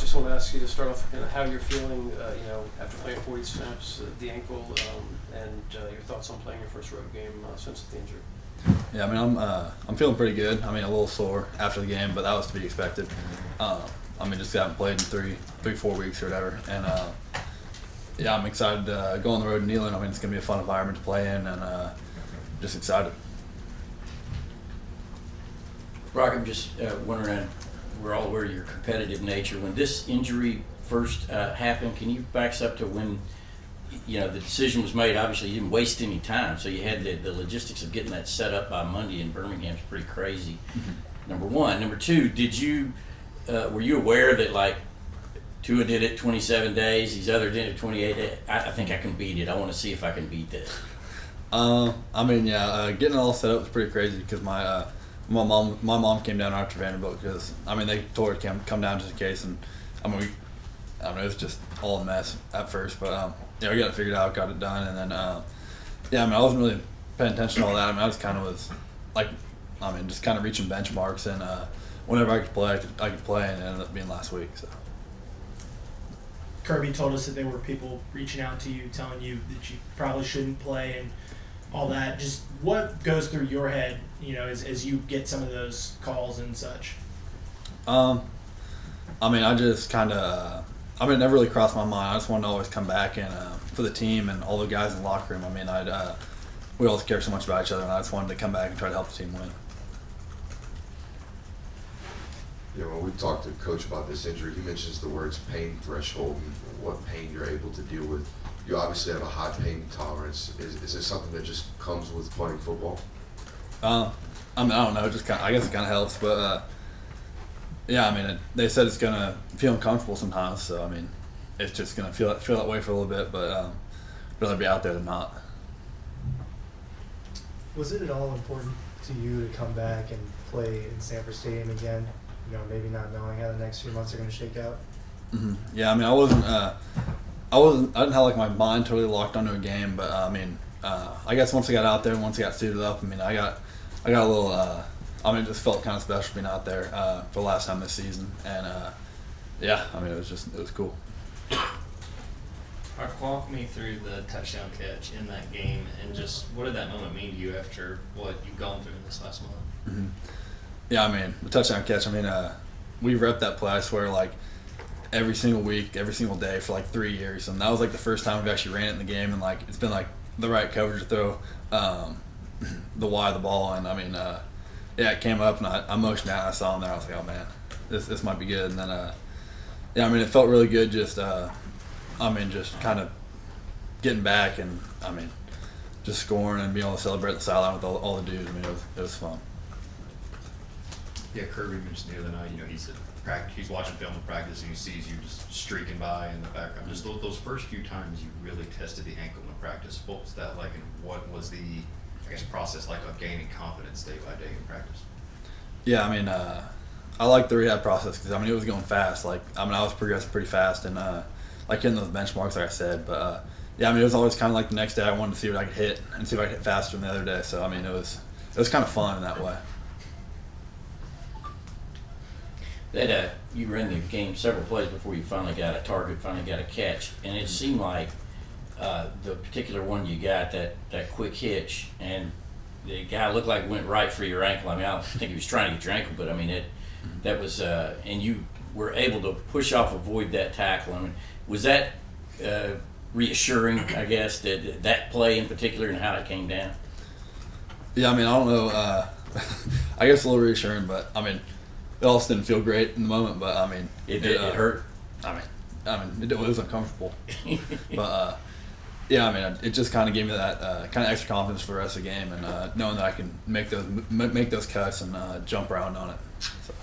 just want to ask you to start off how you're feeling, after playing 40 snaps, the ankle, and your thoughts on playing your first road game since the injury. Yeah, I mean, I'm feeling pretty good. I mean, a little sore after the game, but that was to be expected. I mean, just haven't played in 4 weeks or whatever, and yeah, I'm excited to go on the road in Neyland. I mean, it's gonna be a fun environment to play in, and just excited. Brock, I'm just wondering, we're all aware of your competitive nature. When this injury first happened, can you back us up to when the decision was made? Obviously, you didn't waste any time, so you had the logistics of getting that set up by Monday in Birmingham's pretty crazy. Mm-hmm. Number one. Number two, were you aware that like Tua did it 27 days, these other did it 28 days? I think I can beat it. I want to see if I can beat this. I mean, yeah, getting it all set up was pretty crazy because my mom came down after Vanderbilt because they told her to come down just in case, and it was just all a mess at first, but we got it figured out, got it done, and then I wasn't really paying attention to all that. I just kind of just kind of reaching benchmarks, and whenever I could play, I could play, and it ended up being last week. So. Kirby told us that there were people reaching out to you, telling you that you probably shouldn't play and all that. Just what goes through your head, as you get some of those calls and such? I just kind of, it never really crossed my mind. I just wanted to always come back and for the team and all the guys in the locker room. We always care so much about each other, and I just wanted to come back and try to help the team win. When we talked to Coach about this injury, he mentions the words pain threshold and what pain you're able to deal with. You obviously have a high pain tolerance. Is this something that just comes with playing football? I don't know. I guess it kind of helps, but they said it's gonna feel uncomfortable sometimes. So it's just gonna feel that way for a little bit, but rather be out there than not. Was it at all important to you to come back and play in Sanford Stadium again? Maybe not knowing how the next few months are going to shake out. Mm-hmm. Yeah, I didn't have my mind totally locked onto a game, but I guess once I got out there and once I got suited up, I got a little. It just felt kind of special being out there for the last time this season, and it was cool. Walk me through the touchdown catch in that game, and just what did that moment mean to you after what you've gone through in this last month? Mm-hmm. Yeah, the touchdown catch, we repped that play, I swear, every single week, every single day for 3 years. And that was the first time we've actually ran it in the game, and it's been the right coverage to throw the wide of the ball. And it came up, and I motioned out, and I saw him there. I was like, oh man, this might be good. And then it felt really good just just kind of getting back and just scoring and being able to celebrate the sideline with all the dudes. It was fun. Yeah, Kirby mentioned the other night, he's at practice, he's watching film in practice, and he sees you just streaking by in the background. Just those first few times you really tested the ankle in practice, what was that like, and what was the, process like of gaining confidence day by day in practice? Yeah, I like the rehab process because, it was going fast. I was progressing pretty fast and, hitting those benchmarks, like I said. But, it was always kind of the next day I wanted to see what I could hit and see if I could hit faster than the other day. So, it was kind of fun in that way. That you ran the game several plays before you finally got a target, finally got a catch, and it seemed like the particular one you got, that quick hitch, and the guy looked like it went right for your ankle. I don't think he was trying to get your ankle, but that was and you were able to push off, avoid that tackle. Was that reassuring? I guess that play in particular and how it came down. Yeah, I don't know. I guess a little reassuring, but it also didn't feel great in the moment, but it hurt. It was uncomfortable, but it just kind of gave me that kind of extra confidence for the rest of the game, and knowing that I can make those cuts and jump around on it. So.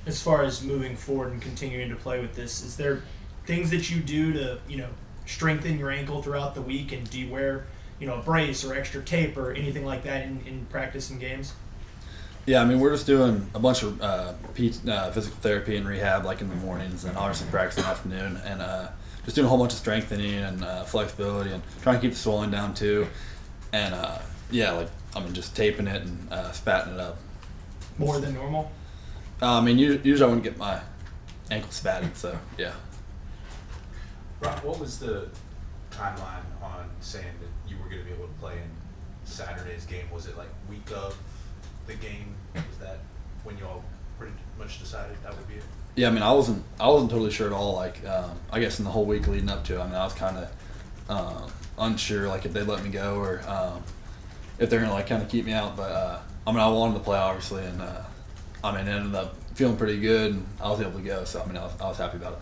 As far as moving forward and continuing to play with this, is there things that you do to strengthen your ankle throughout the week, and do you wear a brace or extra tape or anything like that in practice and games? Yeah, we're just doing a bunch of physical therapy and rehab in the mornings, and obviously practice in the afternoon, and just doing a whole bunch of strengthening and flexibility and trying to keep the swelling down too, and just taping it and spatting it up. More than normal? Usually I wouldn't get my ankle spatted. So yeah. Rob, what was the timeline on saying that you were going to be able to play in Saturday's game? Was it like week of the game? Was that when you all pretty much decided that would be it? Yeah, I mean, I wasn't totally sure at all. Like, I guess in the whole week leading up to it, I mean, I was kind of unsure, like if they'd let me go or if they're gonna like kind of keep me out. But I mean, I wanted to play obviously, and I mean, it ended up feeling pretty good, and I was able to go. So I mean, I was happy about it.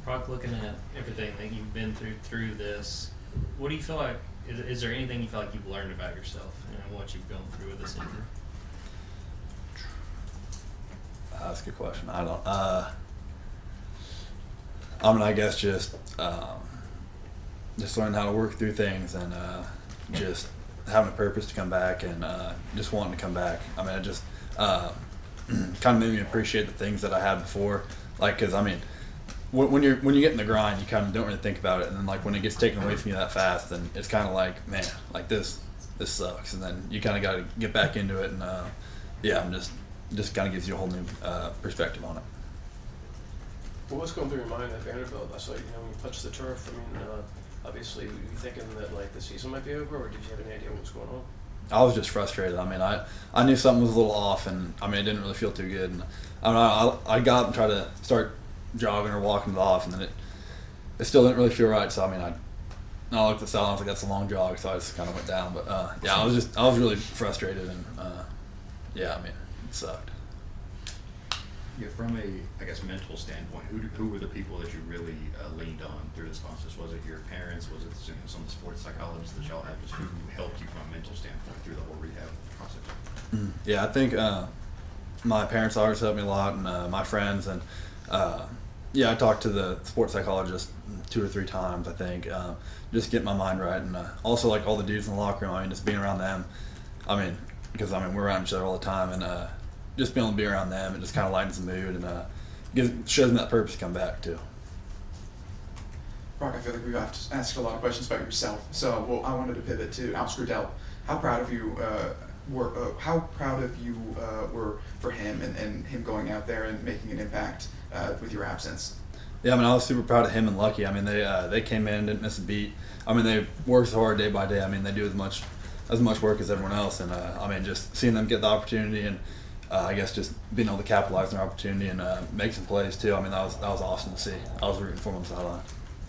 Brock, looking at everything that you've been through this, what do you feel like? Is there anything you feel like you've learned about yourself and what you've gone through with this injury? That's a good question. I don't. I mean, I guess just learning how to work through things and just having a purpose to come back and just wanting to come back. I mean, it just kind of made me appreciate the things that I had before. Like, because I mean, when you get in the grind, you kind of don't really think about it, and then like when it gets taken away from you that fast, then it's kind of like, man, like this sucks, and then you kind of got to get back into it, and yeah, I'm just kind of gives you a whole new perspective on it. Well, what's going through your mind at Vanderbilt? That's like, when you touched the turf, I mean, obviously, were you thinking that like the season might be over, or did you have any idea what was going on? I was just frustrated. I mean, I knew something was a little off, and I mean, it didn't really feel too good. And I mean, I got up and tried to start jogging or walking to the off, and then it still didn't really feel right. So I mean, I looked at the cell and I was like, that's a long jog, so I just kind of went down. But yeah, I was really frustrated, and yeah, I mean, it sucked. Yeah, from a, I guess, mental standpoint, who were the people that you really leaned on through this process? Was it your parents? Was it some of the sports psychologists that y'all had? Just who helped you from a mental standpoint through the whole rehab process? Yeah, I think my parents always helped me a lot, and my friends, and yeah, I talked to the sports psychologist 2 or 3 times, I think, just get my mind right, and also like all the dudes in the locker room. I mean, just being around them. I mean, because I mean we're around each other all the time, and just being able to be around them, it just kind of lightens the mood and shows them that purpose to come back too. Brock, I feel like we've asked a lot of questions about yourself, so well, I wanted to pivot to Alex Grudell. How proud of you were for him and him going out there and making an impact with your absence? Yeah, I mean, I was super proud of him and Lucky. I mean, they came in, didn't miss a beat. I mean, they work so hard day by day. I mean, they do as much work as everyone else, and I mean, just seeing them get the opportunity and I guess just being able to capitalize on their opportunity and make some plays too. I mean, that was awesome to see. I was rooting for them on the sideline.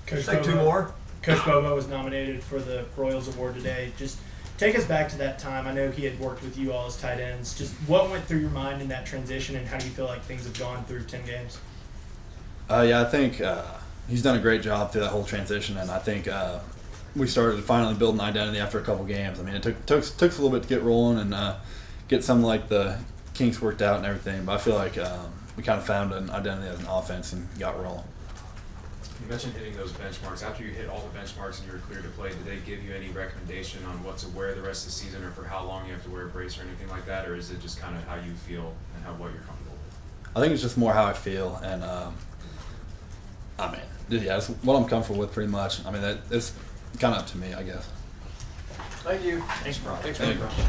Coach Take Bobo, 2 more. Coach Bobo was nominated for the Royals Award today. Just take us back to that time. I know he had worked with you all as tight ends. Just what went through your mind in that transition, and how do you feel like things have gone through 10 games? Yeah, I think he's done a great job through that whole transition, and I think we started finally building an identity after a couple games. I mean, it took us a little bit to get rolling and get some like the kinks worked out and everything, but I feel like we kind of found an identity as an offense and got rolling. You mentioned hitting those benchmarks. After you hit all the benchmarks and you were clear to play, did they give you any recommendation on what to wear the rest of the season, or for how long you have to wear a brace or anything like that, or is it just kind of how you feel and what you're comfortable with? I think it's just more how I feel, and I mean, yeah, it's what I'm comfortable with pretty much. I mean, it's kind of up to me, I guess. Thank you. Thanks, Brock. Thanks, Thank Brock. you.